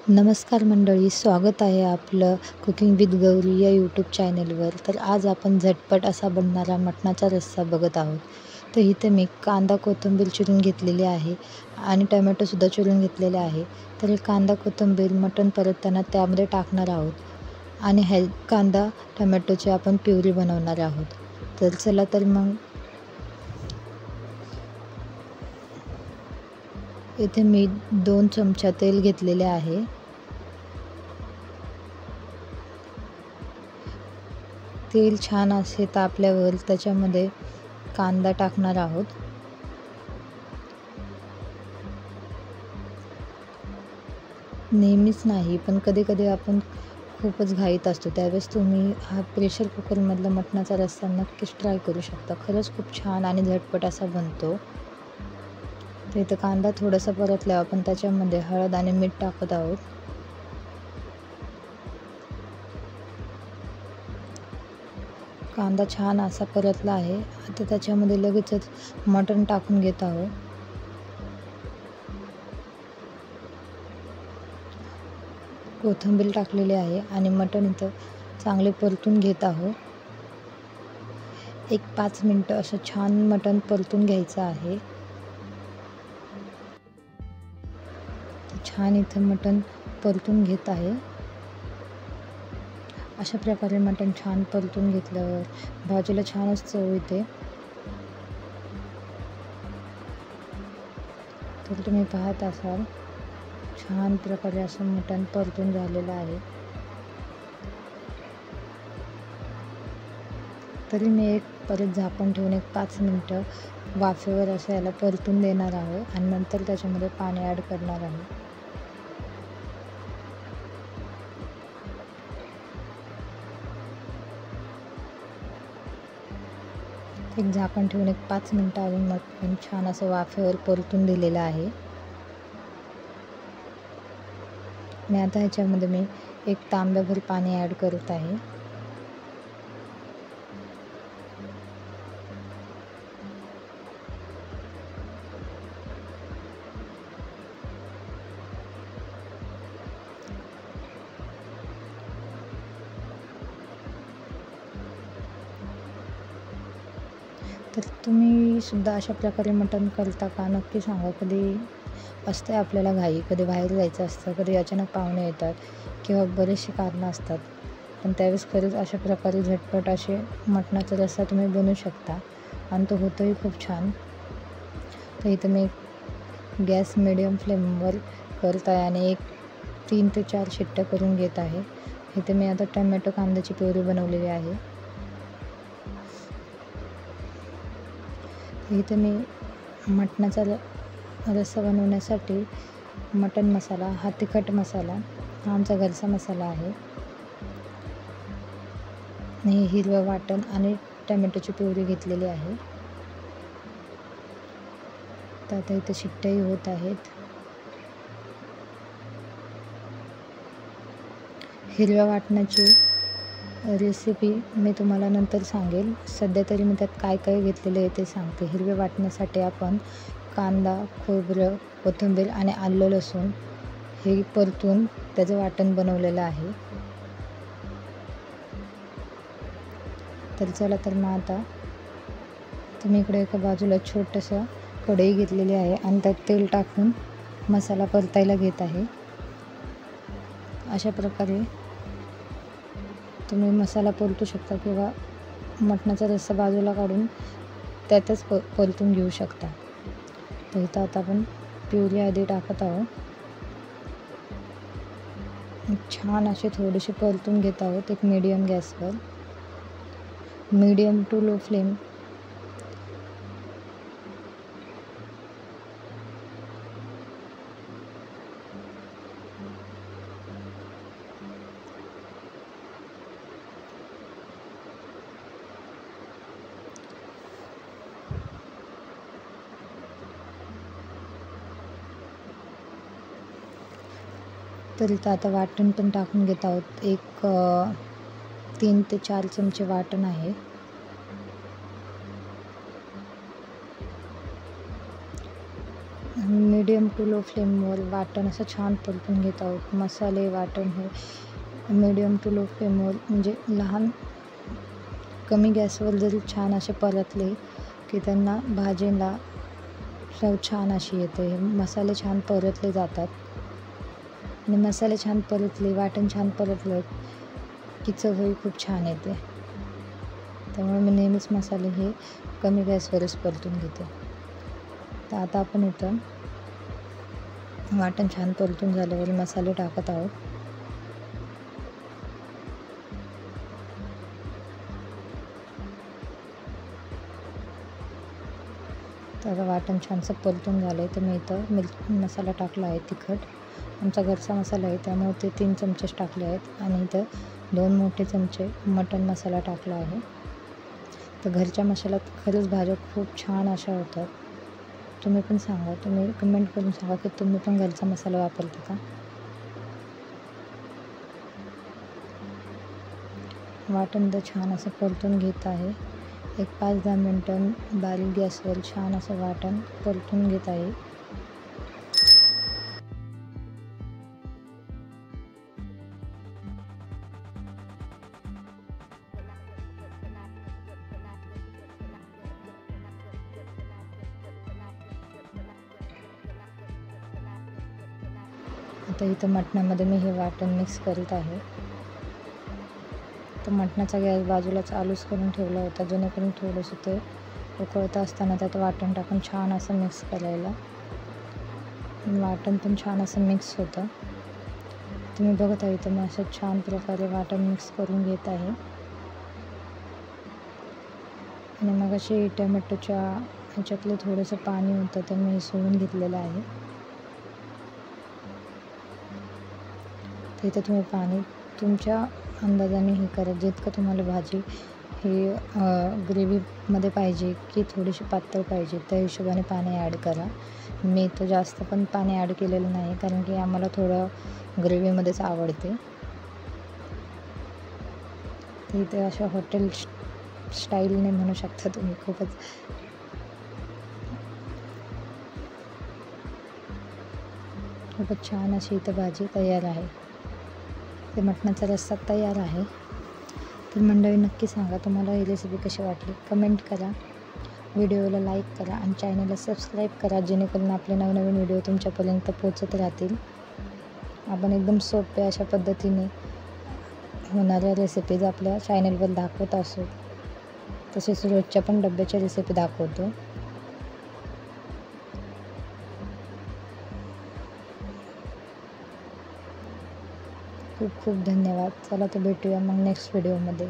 नमस्कार मंडळी, स्वागत आहे आपलं कुकिंग विथ गौरी या यूट्यूब चॅनलवर. तर आज आपण झटपट असा बनणारा मटणाचा रस्सा बघत आहोत. तर इथे मी कांदा कोथिंबीर चिरून घेतलेली आहे आणि टोमॅटोसुद्धा चिरून घेतलेले आहे. तर हे कांदा कोथिंबीर मटण परतताना त्यामध्ये टाकणार आहोत आणि हे कांदा टोमॅटोची आपण प्युरी बनवणार आहोत. तर चला तर मग इथे मी 2 चमचा तेल घेतलेले आहे. तेल छान असे तापल्यावर त्याच्यामध्ये कांदा टाकणार आहोत. नेहमीच नाही, पण कधी-कधी आपण खूपच घाईत असतो, त्यावेळेस तुम्ही हा प्रेशर कुकरमधला मटणाचा रस्सा नक्कीच ट्राय करू शकता. खरंच खूप छान आणि झटपट असा बनतो. तर इथं कांदा थोडासा परतल्यावर आपण त्याच्यामध्ये हळद आणि मीठ टाकत आहोत. कांदा छान असा परतला आहे. आता त्याच्यामध्ये लगेचच मटण टाकून घेत आहोत. कोथिंबीर टाकलेली आहे आणि मटण इथं चांगले परतून घेत आहोत. 5 मिनटं असं छान मटण परतून घ्यायचं आहे. छान इथं मटण परतून घेत आहे. अशा प्रकारे मटण छान परतून घेतल्यावर भाजीला छानच चव येते. तर तुम्ही पाहत असाल छान प्रकारे असं मटण परतून झालेलं आहे. तरी मी परत झाकण ठेवून 5 मिनटं वाफेवर असं याला परतून देणार आहे आणि नंतर त्याच्यामध्ये पाणी ॲड करणार आहे. झाकण ठेवून 5 मिनटं अजून मटण छान असं वाफेवर परतून दिलेलं आहे. आणि आता ह्याच्यामध्ये मी 1 तांब्याभर पाणी ॲड करत आहे. तर तुम्ही सुद्धा अशा प्रकारे मटण करता का? नक्की सांगा. कधी असते आपल्याला घाई, कधी बाहेर जायचं असतं, कधी अचानक पाहुणे येतात किंवा बरेचसे कारणं असतात. पण त्यावेळेस खरंच अशा प्रकारे झटपट असे मटणाचा रस्सा तुम्ही बनवू शकता आणि तो होतोही खूप छान. तर इथं मी गॅस मिडियम फ्लेमवर करत आहे आणि 3 ते 4 शिट्ट्या करून घेत आहे. इथे मी आता टोमॅटो कांद्याची प्युरी बनवलेली आहे. इथे मी मटणाचा रस्सा बनवण्यासाठी मटण मसाला, हा तिखट मसाला, हा आमचा घरचा मसाला आहे. आणि हिरवं वाटण आणि टोमॅटोची प्युरी घेतलेली आहे. तर आता इथे शिट्ट्याही होत आहेत. हिरव्या वाटणाची रेसिपी मी तुम्हाला नंतर सांगेल. सध्या तरी मी त्यात काय काय घेतलेलं आहे ते सांगते. हिरव्या वाटण्यासाठी आपण कांदा, खोबरं, कोथिंबीर आणि आलं लसूण हे परतून त्याचं वाटण बनवलेलं आहे. तर चला तर मग आता तुम्ही इकडे एका बाजूला छोटंसं कढई घेतलेली आहे आणि त्यात तेल टाकून मसाला परतायला घेत आहे. अशा प्रकारे तुम्ही मसाला परतू शकता किंवा मटणाचा रस्सा बाजूला काढून त्यातच परतून घेऊ शकता. तर इथं आता आपण प्युरी आधी टाकत आहोत. छान असे थोडेसे परतून घेत आहोत मीडियम गॅसवर, मीडियम टू लो फ्लेम. तर इथं आता वाटण पण टाकून घेत आहोत. 3 ते 4 चमचे वाटण आहे. मीडियम टू लो फ्लेमवर वाटण असं छान परतून घेत आहोत. मसाले वाटण हे मीडियम टू लो फ्लेमवर म्हणजे कमी गॅसवर जरी छान असे परतले की त्यांना भाजीला चव छान अशी येते. मसाले छान परतले जातात आणि मसाले छान परतले, वाटण छान परतलं की चवही खूप छान येते. त्यामुळे मी नेहमीच मसाले हे कमी गॅसवरच परतून घेते. तर आता आपण इथं वाटण छान परतून झाल्यावर मसाले टाकत आहोत. तर वाटण छानसं परतून झालं आहे. तर मी इथं मसाला टाकला आहे तिखट. आमचा घरचा मसाला आहे त्यामुळे ते 3 चमचेच टाकले आहेत आणि इथं 2 मोठे चमचे मटण मसाला टाकला आहे. तर घरच्या मसाल्यात खरंच भाज्या खूप छान अशा होतात. तुम्ही पण सांगा, तुम्ही कमेंट करून सांगा की तुम्ही पण घरचा मसाला वापरता का. वाटण तर छान असं परतून घेत आहे. एक 5-10 मिनटं बारीक गॅसवर छान असं वाटण परतून घेत आहे. आता इथं मटणामध्ये मी हे वाटण मिक्स करत आहे. तर मटणाचा गॅस बाजूला चालूच करून ठेवला होता जेणेकरून थोडंसं ते उकळत असताना त्यात वाटण टाकून छान असं मिक्स करायला. वाटण पण छान असं मिक्स होतं. तुम्ही बघत आहे तर मी असं छान प्रकारे वाटण मिक्स करून घेत आहे. आणि मग अशी टोमॅटोच्या ह्याच्यातलं थोडंसं पाणी होतं तर मी सोडून घेतलेलं आहे. तर इथं तुम्ही पाणी तुमच्या अंदाजाने हे करा. जितकं तुम्हाला भाजी ही ग्रेव्हीमध्ये पाहिजे की थोडीशी पातळ पाहिजे त्या हिशोबाने पाणी ॲड करा. मी तर जास्त पण पाणी ॲड केलेलं नाही कारण की आम्हाला थोडं ग्रेव्हीमध्येच आवडते. तर इथे अशा हॉटेल स्टाईलने म्हणू शकता तुम्ही. खूपच छान अशी इथं भाजी तयार आहे. ते मटणाचा रस्सा तयार आहे. तर मंडळी नक्की सांगा तुम्हाला ही रेसिपी कशी वाटली. कमेंट करा, व्हिडिओला लाईक करा आणि चॅनलला सबस्क्राईब करा जेणेकरून आपले नवनवीन व्हिडिओ तुमच्यापर्यंत पोचत राहतील. आपण एकदम सोप्या अशा पद्धतीने होणाऱ्या रेसिपीज आपल्या चॅनलवर दाखवत असतो. तसेच रोजच्या पण डब्याच्या रेसिपी दाखवतो. खूप खूप धन्यवाद. चला तर भेटूया मग नेक्स्ट व्हिडिओमध्ये.